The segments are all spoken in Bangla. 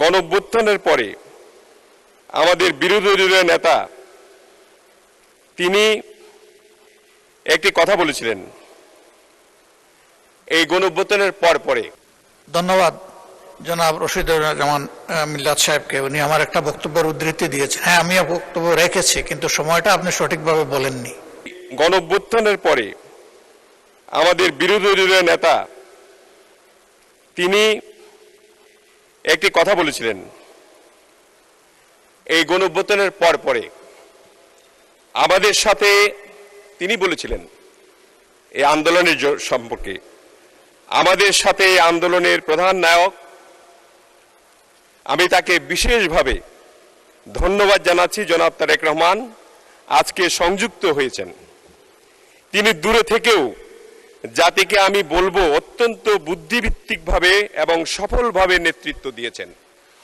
গণঅভ্যুত্থানের পরে আমাদের বিরোধী দলীয় নেতা তিনি একটি কথা বলেছিলেন এই গণঅভ্যুত্থানের পরে। ধন্যবাদ জনাব রশিদুজ্জামান মিল্লাত সাহেবকে। উনি আমার একটা বক্তব্যের উদ্ধৃতি দিয়েছেন। হ্যাঁ, আমিও বক্তব্য রেখেছি, কিন্তু সময়টা আপনি সঠিকভাবে বলেননি। গণঅভ্যুত্থানের পরে আমাদের বিরোধী দলীয় নেতা তিনি একটি কথা বলেছিলেন এই গণঅভ্যুত্থানের পরে আমাদের সাথে তিনি বলেছিলেন এই আন্দোলনের সম্পর্কে, আমাদের সাথে এই আন্দোলনের প্রধান নায়ক, আমি তাকে বিশেষভাবে ধন্যবাদ জানাচ্ছি। জনাব তারেক রহমান আজকে সংযুক্ত হয়েছেন। তিনি দূরে থেকেও জাতিকে আমি বলবো অত্যন্ত বুদ্ধিভিত্তিকভাবে এবং সফলভাবে নেতৃত্ব দিয়েছেন।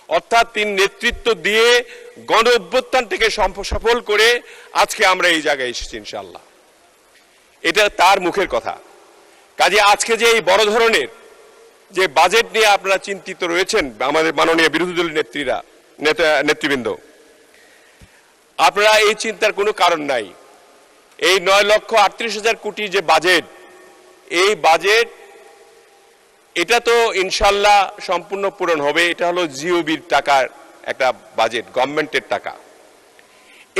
অর্থাৎ তিনি নেতৃত্ব দিয়ে গণ অভ্যুত্থানটাকে সফল করে আজকে আমরা এই জায়গায় এসেছি ইনশাআল্লাহ। এটা তার মুখের কথা। কাজে আজকে যে এই বড় ধরনের যে বাজেট নিয়ে আপনারা চিন্তিত রয়েছেন, আমাদের মাননীয় বিরোধী দলীয় নেতৃবৃন্দ, আপনারা এই চিন্তার কোনো কারণ নাই। এই 9,38,000 কোটি যে বাজেট, এই বাজেট এটা তো ইনশাল্লাহ সম্পূর্ণ পূরণ হবে। এটা হলো জিওবির টাকার একটা বাজেট, গভর্নমেন্টের টাকা।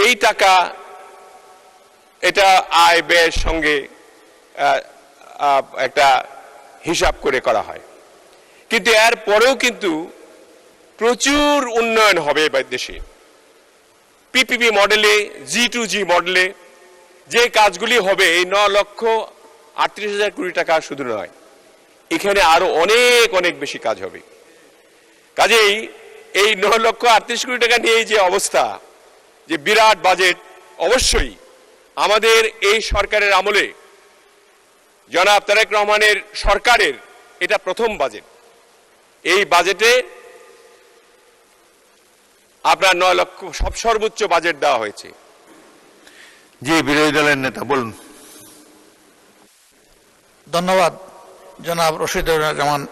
এই টাকা এটা আয় ব্যয়ের সঙ্গে একটা হিসাব করে করা হয়, কিন্তু এর পরেও কিন্তু প্রচুর উন্নয়ন হবে দেশে। পিপিপি মডেলে, G2G মডেলে যে কাজগুলি হবে, এই 9,38,000 কোটি টাকা শুধু নয়, এখানে আরো অনেক অনেক বেশি কাজ হবে। কাজেই এই 9,38,000 কোটি টাকা নিয়ে যে অবস্থা, যে বিরাট বাজেট, অবশ্যই আমাদের এই সরকারের আমলে জনাব তারেক রহমানের সরকারের এটা প্রথম বাজেট। এই বাজেটে আপনার 9 লক্ষ সর্বোচ্চ বাজেট দেওয়া হয়েছে। জি, বিরোধী দলের নেতা বলুন। ধন্যবাদ জনাব রশিদুজ্জামান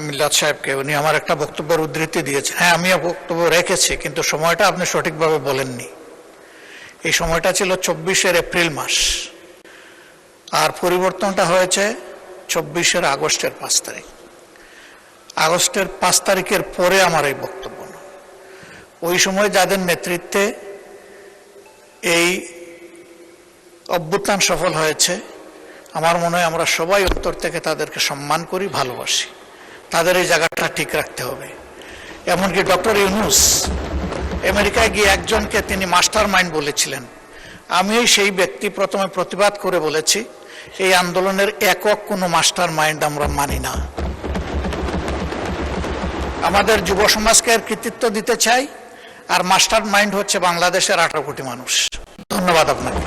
মিল্লাত সাহেবকে। উনি আমার একটা বক্তব্যের উদ্ধৃতি দিয়েছেন। হ্যাঁ, আমিও বক্তব্য রেখেছি, কিন্তু সময়টা আপনি সঠিকভাবে বলেননি। এই সময়টা ছিল 24 এপ্রিল মাস, আর পরিবর্তনটা হয়েছে 24 আগস্টের 5 তারিখ। আগস্টের 5 তারিখের পরে আমার এই বক্তব্য না। ওই সময় যাদের নেতৃত্বে এই অভ্যুত্থান সফল হয়েছে, আমার মনে হয় আমরা সবাই অন্তর থেকে তাদেরকে সম্মান করি, ভালোবাসি। তাদের এই জায়গাটা ঠিক রাখতে হবে। এমনকি ডক্টর ইউনূস আমেরিকায় গিয়ে একজনকে তিনি মাস্টার মাইন্ড বলেছিলেন। আমি সেই ব্যক্তি প্রথমে প্রতিবাদ করে বলেছি, এই আন্দোলনের একক কোনো মাস্টার মাইন্ড আমরা মানি না। আমাদের যুব সমাজকে এর কৃতিত্ব দিতে চাই, আর মাস্টার মাইন্ড হচ্ছে বাংলাদেশের 18 কোটি মানুষ। ধন্যবাদ আপনাকে।